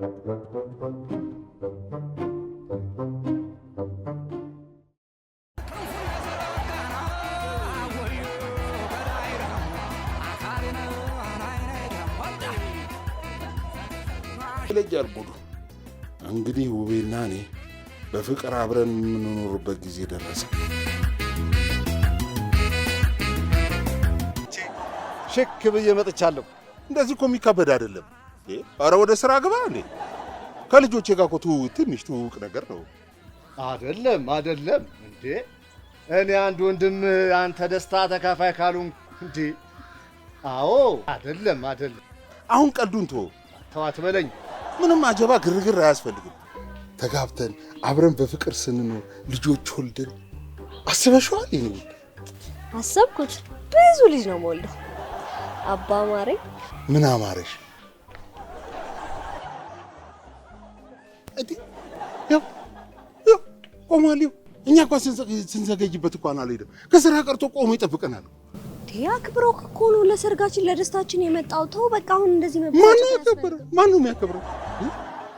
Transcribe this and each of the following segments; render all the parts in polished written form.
ለጃርቡዱ እንግዲህ ውቤና እኔ በፍቅር አብረን የምንኖርበት ጊዜ ደረሰ። ሽክ ብዬ መጥቻለሁ። እንደዚህ እኮ የሚካበድ አይደለም። ኧረ ወደ ስራ ግባ እንዴ። ከልጆቼ ጋር እኮ ትንሽ ትውውቅ ነገር ነው። አይደለም እንዴ። እኔ አንድ ወንድም አንተ ደስታ ተካፋይ ካሉን እንዴ። አዎ አይደለም። አሁን ቀልዱን ተዋት በለኝ። ምንም አጀባ ግርግር አያስፈልግም። ተጋብተን አብረን በፍቅር ስንኖር ልጆች ወልደን አስበሽዋል? ይሄን አሰብኩት። ብዙ ልጅ ነው የምወልደው። አባ ማረኝ። ምን አማረሽ? ያው ቆማለሁ። እኛ እኮ ስንዘገይበት እንኳን አልሄድም። ከስራ ቀርቶ ቆሞ ይጠብቀናል። አክብሮ እኮ ነው ለሰርጋችን ለደስታችን የመጣው። ተው በቃ አሁን እንደዚህ ማን ነው የሚያከብረው?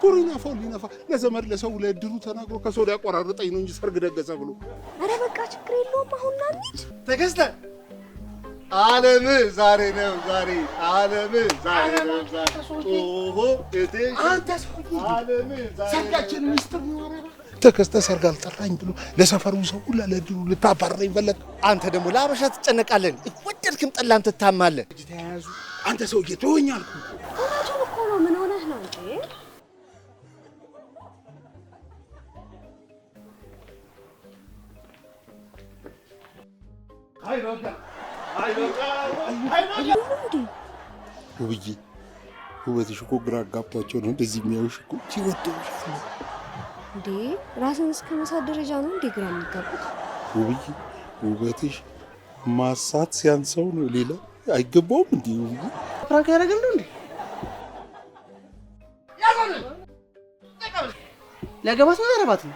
ቶሪና ፎሊናፋ ለዘመድ ለሰው ለድሩ ተናግሮ ከሰው ሊያቆራርጠኝ ነው እንጂ ሰርግ ደገሰ ብሎ። አረ በቃ ችግር የለውም። አሁን ናንት ተገዝተ ዓለም ዛሬ ነው ዓለም ዛሬ ነው ኦሆ እቴ አንተ ዓለም ዛሬ ሰርጋችን ሚስጥር ነው። ተከስተ ሰርግ አልጠራኝ ብሎ ለሰፈሩ ሰው ሁሉ ለድሩ ልታባረረኝ ፈለግ። አንተ ደግሞ ለአበሻ ትጨነቃለህ። ወደድክም ጠላም ትታማለህ። እጅ ተያያዙ። አንተ ሰውዬ ተወኛል እኮ ነው። ምን ሆነህ ነው እንዴ? ውብዬ ውበትሽ እኮ ግራ አጋብቷቸው ነው እንደዚህ የሚያዩሽ እኮ ሲወደውሻል እንዴ። ራስን እስከ መሳት ደረጃ ነው እንዴ ግራ የሚጋቡት? ውብዬ ውበትሽ ማሳት ሲያንሰው ነው ሌላ አይገባውም እንዴ? ውብዬ ፍራንክ ያደረግን ነው እንዴ? ሊያገባት ነው ያረባት ነው?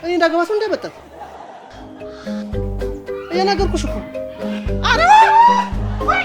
እኔ እንዳገባት ነው እንዳይመጣት እየነገርኩሽ እኮ። አረ ወይ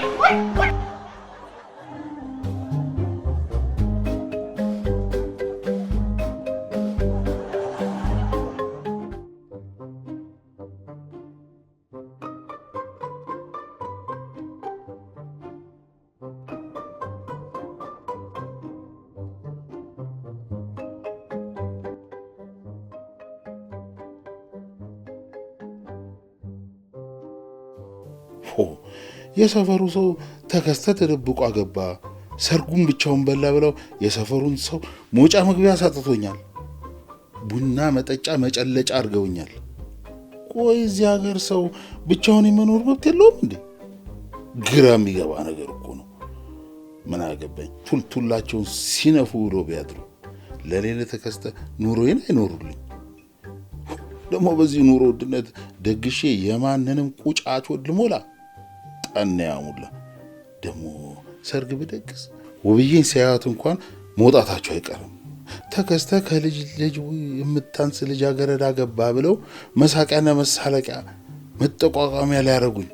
የሰፈሩ ሰው ተከስተ ተደብቆ አገባ፣ ሰርጉን ብቻውን በላ ብለው የሰፈሩን ሰው ሞጫ መግቢያ ሳጥቶኛል። ቡና መጠጫ መጨለጫ አድርገውኛል። ቆይ እዚህ ሀገር ሰው ብቻውን የመኖር መብት የለውም እንዴ? ግራ የሚገባ ነገር እኮ ነው። ምን አገባኝ ቱልቱላቸውን ሲነፉ ብሎ ቢያድሩ ለሌለ ተከስተ ኑሮዬን አይኖሩልኝ። ደግሞ በዚህ ኑሮ ውድነት ደግሼ የማንንም ቁጫች ወድ ልሞላ ጠና ያሙላ። ደግሞ ሰርግ ብደግስ ውብዬን ሲያዩት እንኳን መውጣታቸው አይቀርም። ተከስተ ከልጅ ልጅ የምታንስ ልጃገረድ አገባ ብለው መሳቂያና መሳለቂያ መጠቋቋሚያ ላይ ያደረጉኝ።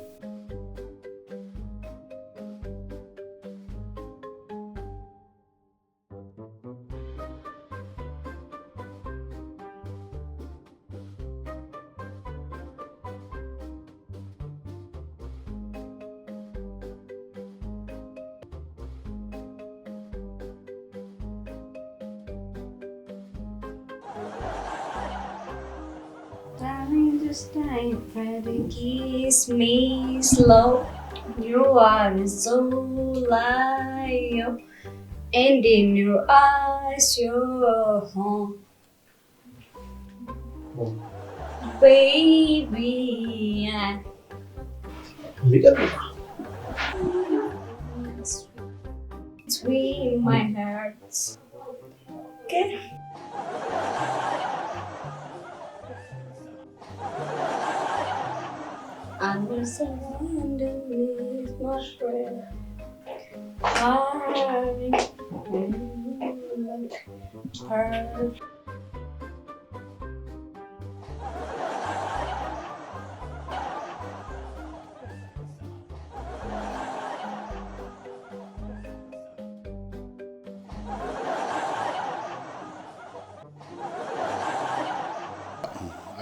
Pretty kiss me slow. You are so light, and in your eyes, you're home, baby. Sweet my heart. Okay. Understand is my friend. Her.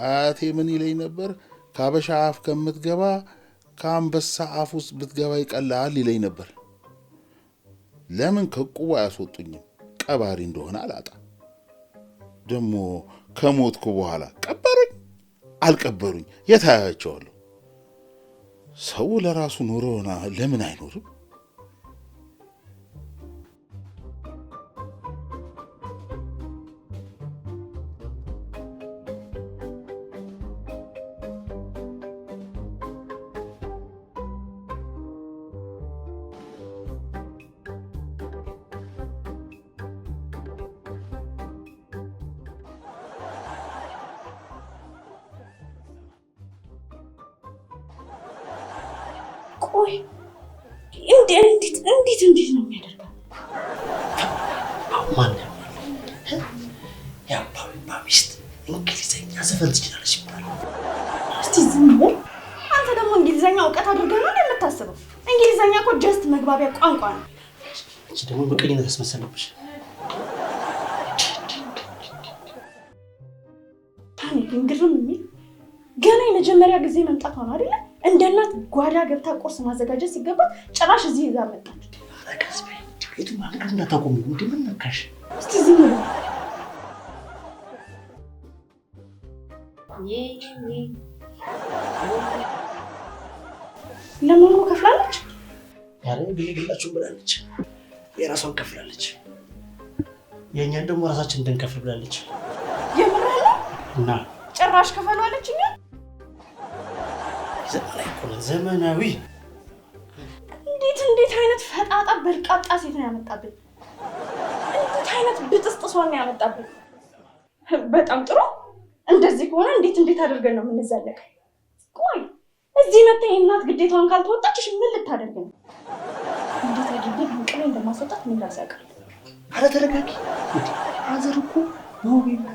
አያቴ ምን ይለኝ ነበር? ከአበሻ አፍ ከምትገባ ከአንበሳ አፍ ውስጥ ብትገባ ይቀላል ይለኝ ነበር። ለምን ከቁቡ አያስወጡኝም? ቀባሪ እንደሆነ አላጣ። ደግሞ ከሞትኩ በኋላ ቀበሩኝ አልቀበሩኝ የታያቸዋለሁ። ሰው ለራሱ ኑሮና ለምን አይኖርም? ቆይ እንዴት ነው የሚያደርገው? ማን የአባባ ሚስት እንግሊዘኛ ዘፈን ትችላለች ይባላል። እስቲ ዝም በል አንተ። ደግሞ እንግሊዘኛ እውቀት አድርገህ ነው እንደምታስበው? እንግሊዘኛ እኮ ጀስት መግባቢያ ቋንቋ ነው። እቺ ደግሞ በቀኝነት አስመሰለብሽ። ታኒ ግን ግርም የሚል ገና የመጀመሪያ ጊዜ መምጣቷ ነው አይደለ? እንደ እናት ጓዳ ገብታ ቁርስ ማዘጋጀት ሲገባት ጭራሽ እዚህ ይዛ መጣች። አረጋስበ ቤቱ ማንቀር እንዳታቆሚ ምን ነካሽ? እስቲ ዝም በል። ለማኑ ከፍላለች። ያሬ ግላችሁን ብላለች። የራሷን ከፍላለች። የእኛን ደግሞ ራሳችን እንድንከፍል ብላለች። የምርህ ነው? እና ጭራሽ ከፈሏለች። እኛ ዘመናዊ እንዴት አይነት ፈጣጣ በልቃጣ ሴት ነው ያመጣብን? እንዴት አይነት ብጥስጥሷን ነው ያመጣብን? በጣም ጥሩ። እንደዚህ ከሆነ እንዴት አድርገን ነው የምንዘለቀው? ቆይ እዚህ መጥተህ የእናት ግዴታዋን ካልተወጣችሽ ምን ልታደርግ ነው? እንዴት አድርጌ ብንቅሌ እንደማስወጣት ምን ላሳቃል? አረ ተረጋጊ። አዘር እኮ በውቤና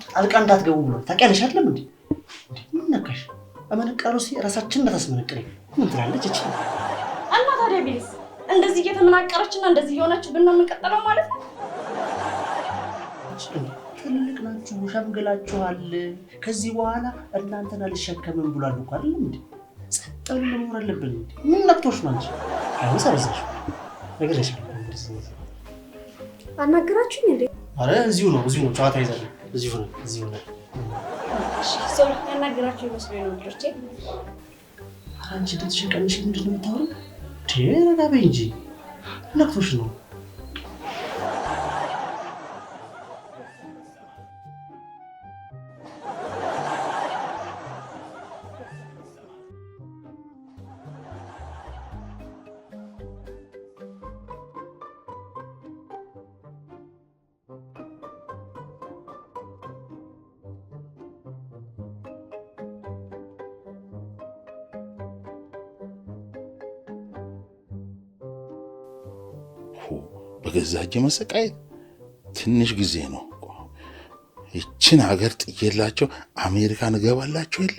ጣልቃ እንዳትገቡ ብሎ ታውቂያለሽ አይደለም እንዴ? ምን ነካሽ? አመነቀሩ ራሳችን እንዳታስመነቅረኝ ምን ትላለች እቺ? እና ታዲያ ቢልስ እንደዚህ እየተመናቀረችና እንደዚህ እየሆነችብን ነው የምንቀጥለው ማለት ነው? ትልቅ ናችሁ፣ ሸምግላችኋል። ከዚህ በኋላ እናንተን አልሸከምም ብሏል እኮ አይደለም እንዴ? ጸጥ ብለን መኖር አለብን እንዴ? ምን ነክቶሽ ነው አንቺ? አሁን ሰረዘሽ ነገር ይሻላል። አናገራችሁኝ እንዴ? አረ እዚሁ ነው ጨዋታ ይዘን እዚሁ ነው። እሺ ሰው ያናገራችሁ ይመስለኝ ነው ልጆቼ። አንቺ ደትሽን ቀንሽ ምንድን ነው የምታወሪው? ረጋ በይ እንጂ ነክቶሽ ነው። በገዛ እጄ መሰቃየት ትንሽ ጊዜ ነው። ይችን ሀገር ጥዬላቸው አሜሪካን እገባላቸው የለ።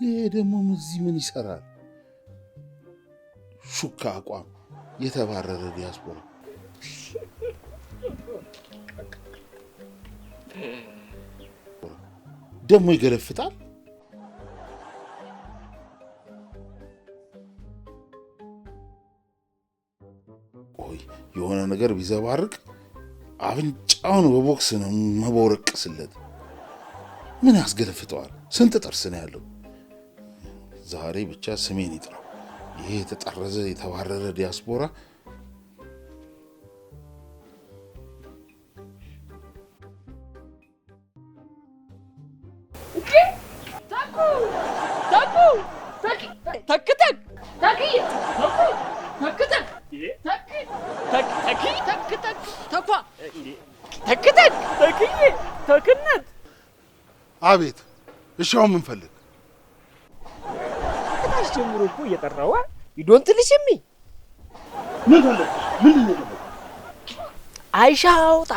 ይሄ ደግሞ እዚህ ምን ይሰራል? ሹካ አቋም የተባረረ ዲያስፖራ ደግሞ ይገለፍጣል። ቆይ የሆነ ነገር ቢዘባርቅ አፍንጫውን በቦክስ ነው መቦረቅስለት። ምን ያስገለፍጠዋል? ስንት ጥርስ ነው ያለው? ዛሬ ብቻ ስሜን ይጥራው። ይሄ የተጠረዘ የተባረረ ዲያስፖራ አቤት። እሺ አሁን ምን ፈልግ? ከታች ጀምሮ እኮ እየጠራዋ ይዶንት ልሽሚ ምን ፈልግ? ምን ነው? I shout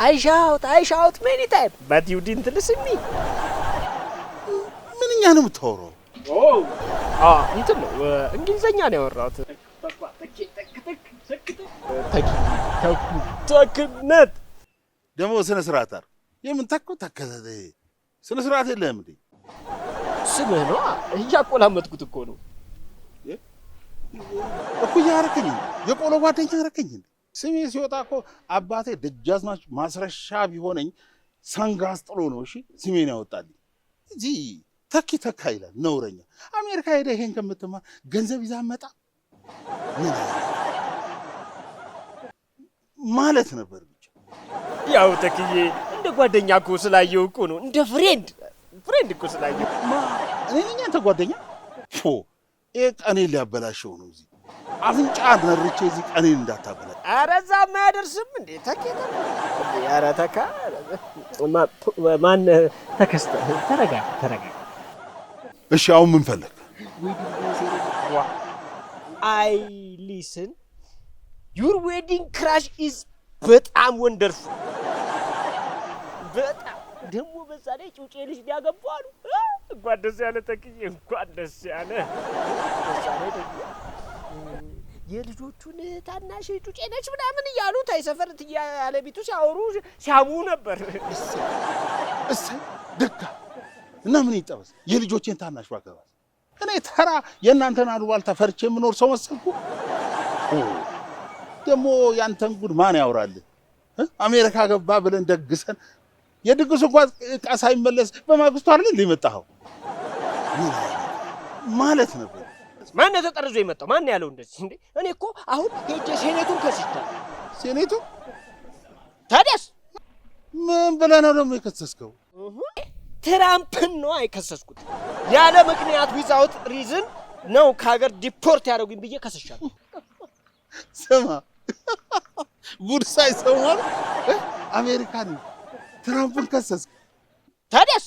many times, but you didn't listen me. ምንኛ ነው የምታወራው? እንትን ነው እንግሊዘኛ ነው ያወራሁት። ተክነት ደግሞ ስነ ስርዓት አይደል? የምን ተከዘደ? ስነ ስርዓት የለህም እንዴ? ስምህ ነው እያቆላመጥኩት እኮ ነው። እኩያ አረከኝ፣ የቆሎ ጓደኛ አረከኝ። ስሜ ሲወጣ እኮ አባቴ ደጃዝማች ማስረሻ ቢሆነኝ ሰንጋስ ጥሎ ነው እሺ ስሜን ያወጣልኝ እንጂ ተካ ይላል ነውረኛ። አሜሪካ ሄደ ይሄን ከምትማር ገንዘብ ይዛ መጣ ማለት ነበር ብቻ። ያው ተክዬ እንደ ጓደኛ እኮ ስላየው እኮ ነው፣ እንደ ፍሬንድ እኮ ስላየው። እኔ ነኝ አንተ ጓደኛ? ቀኔን ሊያበላሸው ነው እዚህ አፍንጫ ነርቼ እዚህ ቀኔን እንዳታበላሽ። ኧረ እዛማ አያደርስም እንዴ ተኬ። ኧረ ተካ ማን ተከስተ ተረጋ። እሺ አሁን ምን ፈለግ? አይ ሊስን ዩር ዌዲንግ ክራሽ ኢዝ በጣም ወንደርፉል። በጣም ደግሞ በዛ ላይ ጩጬ ልጅ ሊያገቡ አሉ። እንኳን ደስ ያለ ተክዬ፣ እንኳን ደስ ያለ። በዛ ላይ ደግሞ የልጆቹን ታናሽ ጩጬ ነች ምናምን እያሉ ታይ ሰፈር ያለ ቤቱ ሲያወሩ ሲያሙ ነበር። እሰይ ደጋ እና ምን ይጠበስ የልጆቼን ታናሽ ባገባስ? እኔ ተራ የእናንተን አሉባልታ ፈርቼ የምኖር ሰው መሰልኩ? ደግሞ ያንተን ጉድ ማን ያወራልህ? አሜሪካ ገባ ብለን ደግሰን የድግሱ እንኳን ዕቃ ሳይመለስ በማግስቱ አይደል ሊመጣው ማለት ነበር። ማን ተጠርዞ የመጣው? ማን ያለው እንደዚህ እንዴ? እኔ እኮ አሁን ሄጄ ሴኔቱን ከስቻለሁ። ሴኔቱ? ታዲያስ ምን ብለህ ነው ደግሞ የከሰስከው? ትራምፕን ነው አይከሰስኩት። ያለ ምክንያት ዊዛውት ሪዝን ነው ከሀገር ዲፖርት ያደረጉኝ ብዬ ከሰሻለሁ። ስማ ጉድ ሳይሰማ አሜሪካን ትራምፕን ከሰስክ። ታዲያስ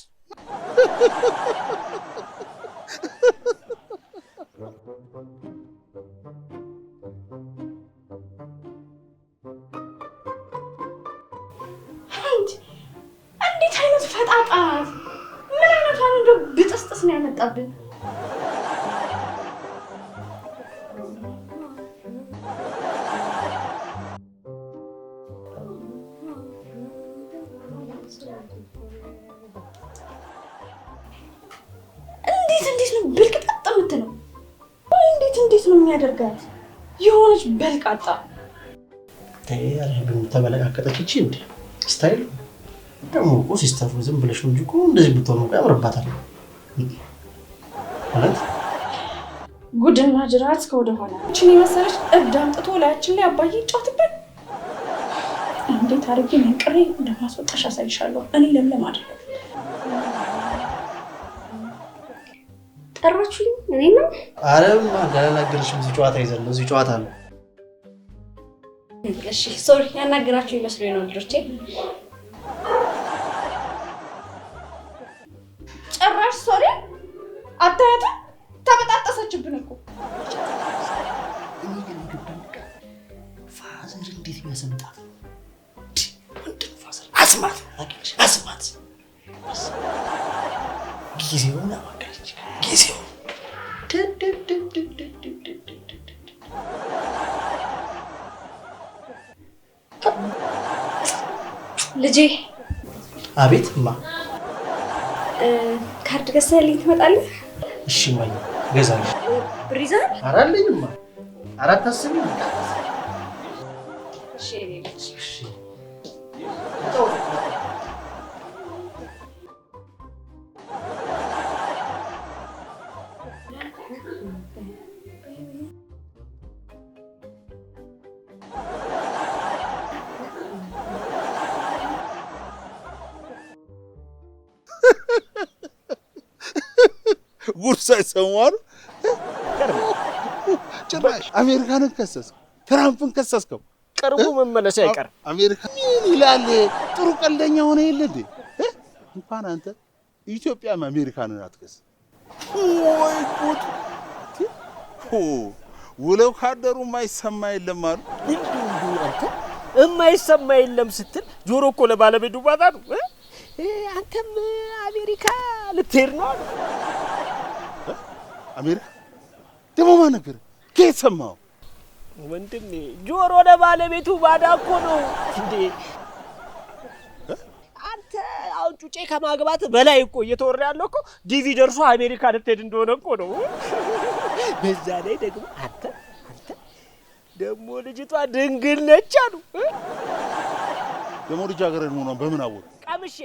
እንዴት አይነት ፈጣጣ! ምን አይነት አንዱ ብጥስጥስ ነው ያመጣብን? እንዴት ነው ብልቅጣጣ የምትለው? እንዴት ነው የሚያደርጋት? የሆነች በልቃጣ ግን ተበለቃቀጠች እቺ እንዴ ስታይል ደግሞ እኮ ሲስተር ዝም ብለሽ ነው እንጂ እኮ እንደዚህ ብትሆን ነው ያምርባታል ማለት ጉድና ጅራት ከወደ ኋላ እቺን የመሰለሽ እብድ አምጥቶ ላያችን ላይ አባዬ ይጫወትብን። እንዴት አድርጌ መንቅሬ እንደማስወጣሽ አሳይሻለሁ። እኔ ለምለም አይደለም። ጠራችሁኝ? እኔ ነው አረም አላናገርሽም። እዚህ ጨዋታ ይዘን እዚህ ጨዋታ ነው። እሺ ሶሪ፣ ያናገራችሁ ይመስሉኝ ነው ልጆቼ። ጭራሽ ሶሪ አታያትም? ተበጣጠሰችብን እኮ። እኔ ግን ግብንካ ፋዘር እንዴት የሚያሰምጣት ወንድም ፋዘር አስማት ጊዜውን አማካለች። ጊዜው ልጄ። አቤት እማ። ካርድ ገዝተህልኝ ትመጣለህ? እሺ እማዬ እገዛለሁ። ብር ይዘሃል? ኧረ አለኝ እማ። ኧረ አታስቢም። እሺ ልጅ። እሺ ጉድ ሳይሰሙ አሉ። ጭራሽ አሜሪካንን ከሰስከው፣ ትራምፕን ከሰስከው። ቅርቡ መመለስ አይቀር። አሜሪካ ምን ይላል? ጥሩ ቀልደኛ ሆነ የለ እንዴ? እንኳን አንተ ኢትዮጵያም አሜሪካንን አትከስ። ወይ ጉድ! ውለው ካደሩ ማይሰማ የለም አሉ። እንዲሁ አንተ የማይሰማ የለም ስትል ጆሮ እኮ ለባለቤቱ ባታ ነው። አንተም አሜሪካ ልትሄድ ነው አሉ። አሜሪካ ደግሞ ማን ነገር ከየት ሰማው? ወንድሜ ጆሮ ለባለቤቱ ባዳ እኮ ነው እንዴ። አንተ አሁን ጩጬ ከማግባት በላይ እኮ እየተወራ ያለው እኮ ዲቪ ደርሶ አሜሪካ ልትሄድ እንደሆነ እኮ ነው። በዛ ላይ ደግሞ አንተ ደግሞ ልጅቷ ድንግል ነች አሉ። ደግሞ ልጃገረድ መሆኗን በምን አወቅ? ቀምሼ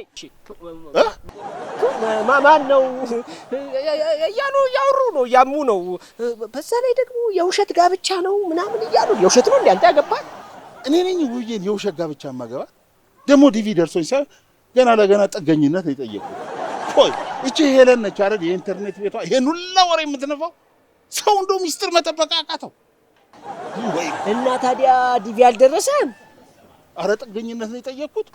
ማን ነው እያሉ እያወሩ ነው እያሙ ነው። በዛ ላይ ደግሞ የውሸት ጋብቻ ነው ምናምን እያሉ የውሸት ነው እንዴ አንተ ያገባል? እኔ ነኝ ውዬን የውሸት ጋብቻ ማገባ? ደግሞ ዲቪ ደርሶኝ ሳይሆን ገና ለገና ጥገኝነት ነው የጠየቁት። ቆይ እቺ ሄለን ነች አይደል የኢንተርኔት ቤቷ ይሄን ሁላ ወሬ የምትነፋው? ሰው እንደው ሚስጥር መጠበቅ አቃተው ወይ? እና ታዲያ ዲቪ አልደረሰም? አረ ጥገኝነት ነው የጠየቁት።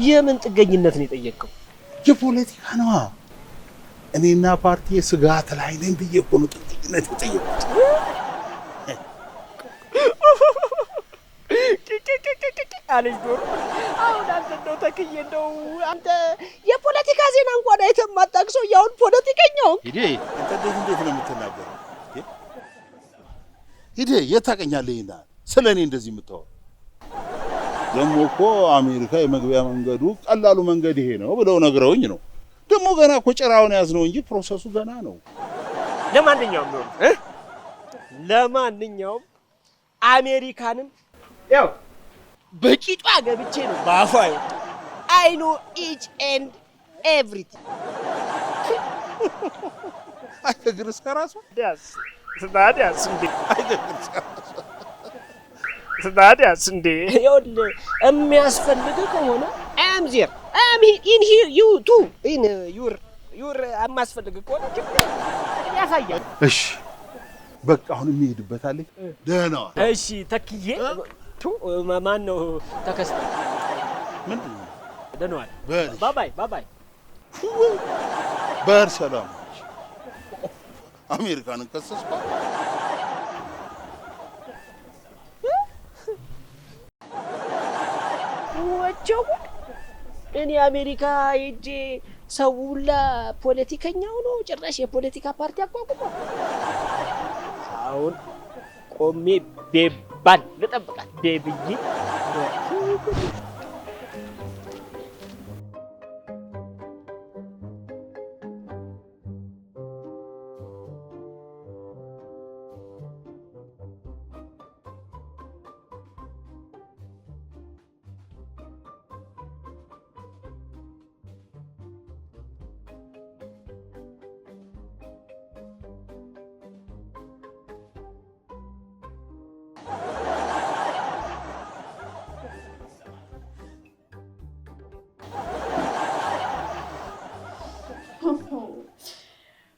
የምን ጥገኝነት ነው የጠየቀው? የፖለቲካ ነዋ። እኔና ፓርቲ ስጋት ላይ ነኝ ብዬ እኮ ነው ጥገኝነት የጠየቁት። አለሽ ዶሮ። አሁን አንተ እንደው ተክዬ እንደው አንተ የፖለቲካ ዜና እንኳን አይተህ የማታውቅሰው ያውን ፖለቲከኛው ሂዴ አንተ እንዴት ነው የምትናገረው? ሂዴ የት ታውቀኛለህ? ይሄና ስለ እኔ እንደዚህ የምታወራው ደግሞ እኮ አሜሪካ የመግቢያ መንገዱ ቀላሉ መንገድ ይሄ ነው ብለው ነግረውኝ ነው። ደግሞ ገና እኮ ጭራውን ያዝነው እንጂ ፕሮሰሱ ገና ነው። ለማንኛውም አሜሪካንን ያው በቂጧ ገብቼ ነው ባፋ ይወጣ። I know each and everything። አይተግርስ ከራሱ ታዲያስ እንዴ ይኸውልህ የሚያስፈልግ ከሆነ አም ዜር አም ኢን ሂር ዩ ቱ ኢን ዩር የማያስፈልግ ከሆነ ያሳያል። እሺ በቃ አሁን የሚሄድበታል። ደህና እሺ ተክዬ ማን ነው ተከስተ ምንድን ነው ደህናዋል። ባባይ በሰላም አሜሪካንን ከሰስኳት። ወቸው እኔ አሜሪካ ሄጄ ሰው ሁላ ፖለቲከኛው ነው ጭራሽ የፖለቲካ ፓርቲ አቋቁሞ አሁን ቆሜ ቤባን ልጠብቃት ቤብዬ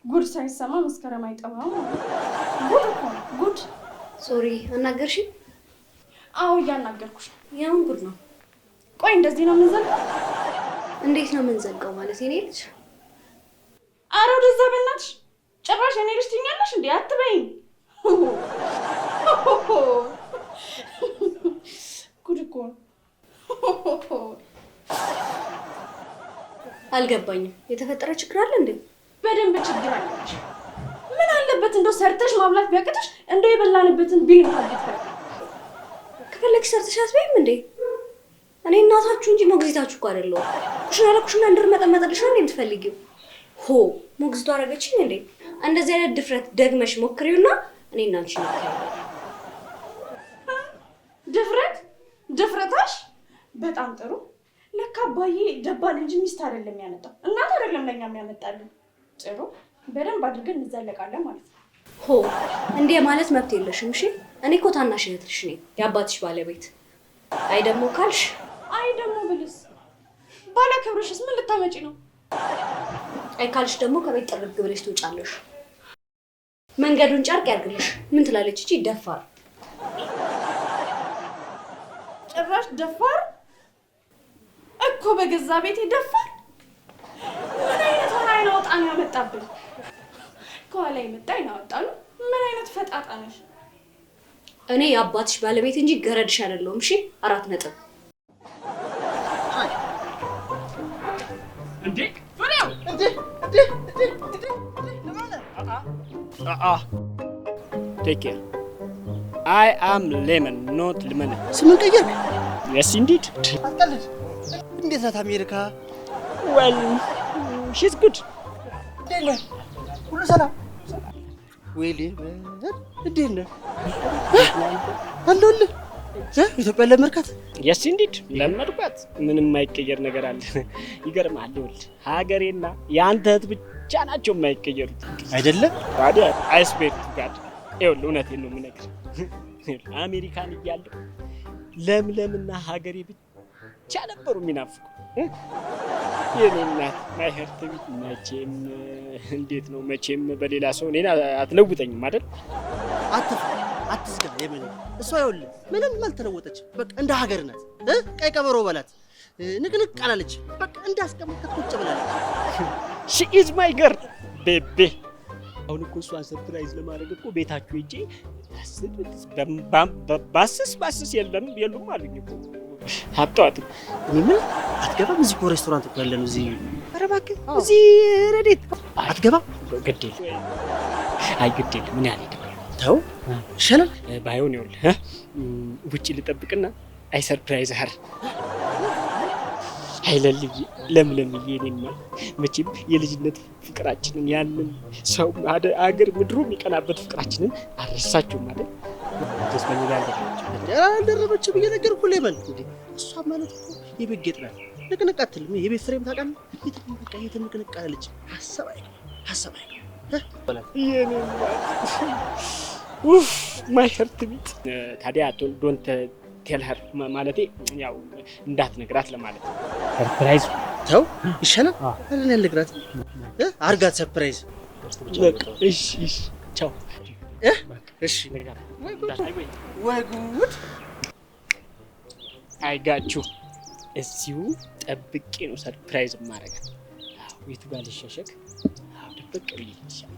ጉድ ሳይሰማ መስከረም አይጠባም። ጉድ እኮ ጉድ። ሶሪ አናገርሽ? አዎ እያናገርኩሽ። ያውን ጉድ ነው። ቆይ እንደዚህ ነው የምንዘልቀው? እንዴት ነው የምንዘልቀው ማለት የኔ ልጅ? ኧረ ወደዛ በእናትሽ። ጭራሽ የኔ ልጅ ትይኛለሽ እንዴ? አትበይኝ። ጉድ እኮ አልገባኝም። የተፈጠረ ችግር አለ እንዴ? በደንብ ችግር አለች። ምን አለበት እንደው ሰርተሽ ማብላት ቢያቅትሽ እንደው የበላንበትን ቢል እንኳን ከፈለግሽ ሰርተሽ አትበይም እንዴ? እኔ እናታችሁ እንጂ ሞግዚታችሁ እኮ አይደለሁም። ኩሽና ለኩሽና እንድርመጠመጥልሽ ነው የምትፈልጊው? ሆ ሞግዚቷ አደረገችኝ እንዴ? እንደዚህ አይነት ድፍረት ደግመሽ ሞክሪውና እኔ እና አንቺ ነው። ድፍረታሽ በጣም ጥሩ። ለካ አባዬ ደባል እንጂ ሚስት አይደለም ያመጣው፣ እናት አይደለም ለኛ የሚያመጣልን። ጥሩ በደንብ አድርገን እንዘለቃለን ማለት ነው። ሆ እንዴ ማለት መብት የለሽም። እሺ እኔ እኮ ታናሽ እህትሽ ነኝ፣ የአባትሽ ባለቤት። አይ ደግሞ ካልሽ አይ ደግሞ ብልስ ባላከብርሽስ ምን ልታመጪ ነው? አይ ካልሽ ደግሞ ከቤት ጥርግ ብለሽ ትውጫለሽ። መንገዱን ጨርቅ ያርግልሽ። ምን ትላለች እቺ ደፋር? ጭራሽ ደፋር እኮ በገዛ ቤቴ ደፋር። ምን አይነት ሆናይ ነው ወጣን ያመጣብኝ? ከኋላ የመጣ ይናወጣሉ። ምን አይነት ፈጣጣ ነሽ? እኔ የአባትሽ ባለቤት እንጂ ገረድሽ አይደለሁም። እሺ 4 ነጥብ። እንዴ ፍሬው እንዴ ቴክ ኬር አይ አም ሌመን ኖት ልመን። ስምን ቀየርክ? የስ ኢንዲድ። አትቀልድ። እንዴት ናት አሜሪካ? ዌል ሺዝ ጉድ። እንዴት ነህ? ሁሉ ሰላም? ወይሌ እንዴት ነህ? አለሁልህ። ኢትዮጵያ ለመርካት? የስ ኢንዲድ ለመርካት ምንም የማይቀየር ነገር አለ? ይገርምሃል። ይኸውልህ ሀገሬና የአንተ እህት ብቻ ናቸው የማይቀየሩት አይደለም? ታዲያ አይስፔክት ጋድ። ይኸውልህ እውነቴን ነው የምነግርህ። አሜሪካን እያለሁ ለምለምና ሀገሬ ብቻ ነበሩ የሚናፍቁ። የኔ እናት ማይ ሄርት ቢት መቼም እንዴት ነው መቼም በሌላ ሰው እኔን አትለውጠኝም አይደል? አትዝጋ የምን እሷ ይኸውልህ ምንም አልተለወጠች። በቃ እንደ ሀገር ናት። ቀይ ቀበሮ በላት ንቅንቅ አላለች። በቃ እንዳስቀመጥከት ቁጭ ብላለች። ሺ ኢዝ ማይ ገርል ቤቤ። አሁን እኮ እሷን ሰርፕራይዝ ለማድረግ እኮ ቤታችሁ ሂጄ ባስስ የሉም አሉኝ እኮ አጣጣ። እኔ ምን አትገባም? እዚህ እኮ ሬስቶራንት እኮ ያለነው እዚህ። ኧረ እባክህ እዚህ ረዴት አትገባም? ግድ የለም አይ ግድ የለም ምን ያህል ተው ይሻላል። ባይሆን ይኸውልህ ውጭ ልጠብቅና አይ ሰርፕራይዝ ሀር አይለልኝ ለምለምዬ። እኔማ መቼም የልጅነት ፍቅራችንን ያንን ሰው አገር ምድሩ የሚቀናበት ፍቅራችንን አልረሳችሁም ማለት ተስፋኝ አልደረበችም ብዬ ነገርኩህ። ሌመን እንዴ እሷ ማለት እኮ የቤት ጌጥ ናት። ንቅንቅ አትልም። የቤት ፍሬም ታውቃለህ? የትንቅንቅ አለች። ሀሳብ የኔ ኡፍ ማይ ሄርት ቢት። ታዲያ ዶንት ቴል ሄር ማለቴ ያው እንዳትነግራት ለማለት ነው። ሰርፕራይዝ ተው ይሻላል። አለን ያልነግራት አርጋት ሰርፕራይዝ። እሺ ቻው። እሺ ወይ ጉድ አይጋችሁ። እዚሁ ጠብቄ ነው ሰርፕራይዝ ማረጋት። ቤቱ ጋር ልሸሸግ ደብቅ ብዬ ይሻላል።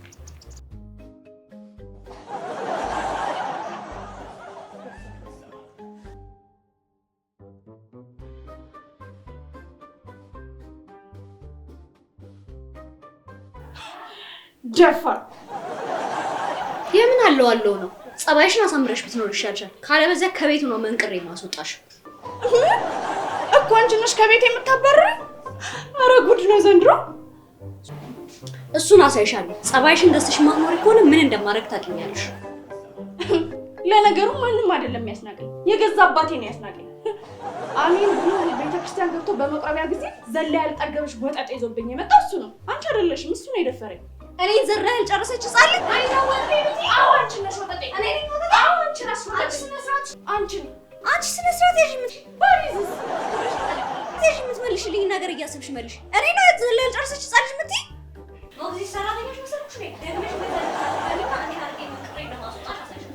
ጀፋር የምን አለው ነው? ጸባይሽን አሳምረሽ ብትኖር ይሻልሻል። ካለበዚያ ከቤቱ ነው መንቅሬ ማስወጣሽ እኮ። አንቺ ነሽ ከቤት የምታባርረኝ? ኧረ ጉድ ነው ዘንድሮ። እሱን አሳይሻለሁ። ጸባይሽን ገዝተሽ ማኖር ከሆነ ምን እንደማደርግ ታውቂኛለሽ። ለነገሩ ማንም አይደለም ያስናቀኝ፣ የገዛ አባቴ ነው ያስናቀኝ። አሜን ብሎ ቤተክርስቲያን ገብቶ በመቅረቢያ ጊዜ ዘላ ያልጠገበሽ ወጣጤ ይዞብኝ የመጣው እሱ ነው። አንቺ አይደለሽም፣ እሱ ነው የደፈረኝ። እኔ ዘራ ያልጨረሰች ጻል አይና ወንዴ ብቲ አዎ አንቺ ነሽ ወጣጤ። እኔ ነኝ ወጣጤ። አዎ አንቺ ነሽ ወጣጤ። አንቺ ስነ ስርዓት ያዥ። ምን ባሪዝስ ያዥ የምትመልሽልኝ ነገር እያሰብሽ መልሽ። እኔ ነው ዘላ ያልጨረሰች ጻልሽ ምትይ ሞግዚት ሰራተኛሽ መሰልኩሽ ነኝ። ደግመሽ በዛልታለና እኔ አርጌ መቅሬ ለማስወጣት አሳይሽ።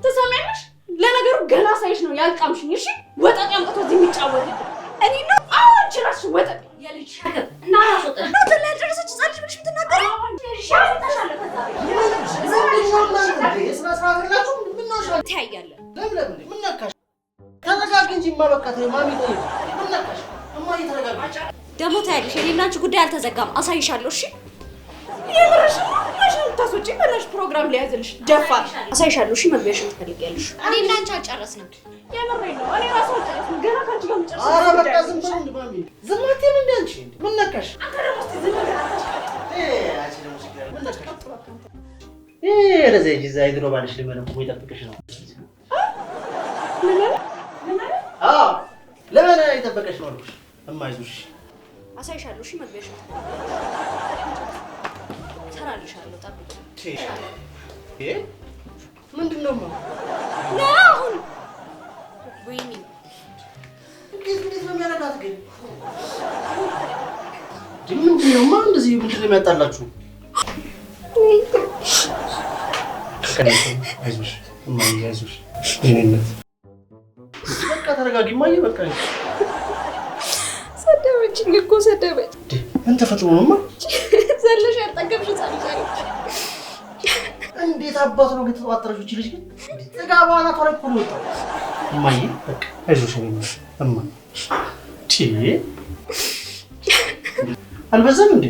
ትሰሚያለሽ? ለነገሩ ገና ሳይሽ ነው ያልቃምሽኝ። እሺ ወጣጤ አምጥቶ እዚህ የሚጫወት እኔ ነው። አዎ አንቺ ነሽ ወጣጤ። የልጅ ሸክም እና አስወጣሽ ነው ዘላ ያልጨረሰች ጻልሽ ብለሽ የምትናገሪ ሻውጣሻለ። ታያያለን ምን ነካሽ? ተረጋጊ እንጂ ማበቃት ማሚ ቆይ ምን ነካሽ? እማዬ ተረጋጊ። ደግሞ ታያለሽ የኔና አንቺ ጉዳይ አልተዘጋም። አሳይሻለሁ። እሺ የምርሽ ማሽን ታስወጪ በላሽ ፕሮግራም ሊያዝልሽ ደፋር። አሳይሻለሁ። እሺ መግቢያሽን ትፈልጊያለሽ? እኔና አንቺ አልጨረስንም። የምሬን ነው። እኔ ራሱ አልጨረስኩም ገና ካንቺ ጋር መጨረስ። ኧረ በቃ ዝም በይ እንደ ማሚ ዝም አትይም እንደ አንቺ ምን ነካሽ? አንተ ደግሞ እስኪ ዝም ብለህ አንቺ ደግሞ ሲጋር ምን ነካሽ? ለዚህ ጊዜ አይድሮ ባልሽ ልመነኩ ይጠብቅሽ ነው። አዎ ለምን ይጠብቅሽ ነው አልኩሽ። እማይዙሽ አሳይሻለሁ። እሺ መግቢያሽን ሰራልሻለሁ። ጠብቂ። ምንድነው አሁን ወይኔ እንዴት ነው የሚያረጋት ግን? ምንድነው እንደዚህ ምንድነው የሚያጣላችሁ? አይዞሽ እማዬ አይዞሽ። በቃ ተረጋጊ እማዬ በቃ። ሰደበችኝ እኮ ሰደበች። ምን ተፈጥሮ ነውማ? ዘለሽ ያልጠገብሽ ጻልሽ እንዴት አባቱ ነው ከተዋጠረች እቺ ልጅ ግን ጥጋቧ አናቷ ላይ እኮ ነው የወጣው። እማዬ በቃ አይዞሽ ነው እማ። ቺ አልበዛም እንዴ?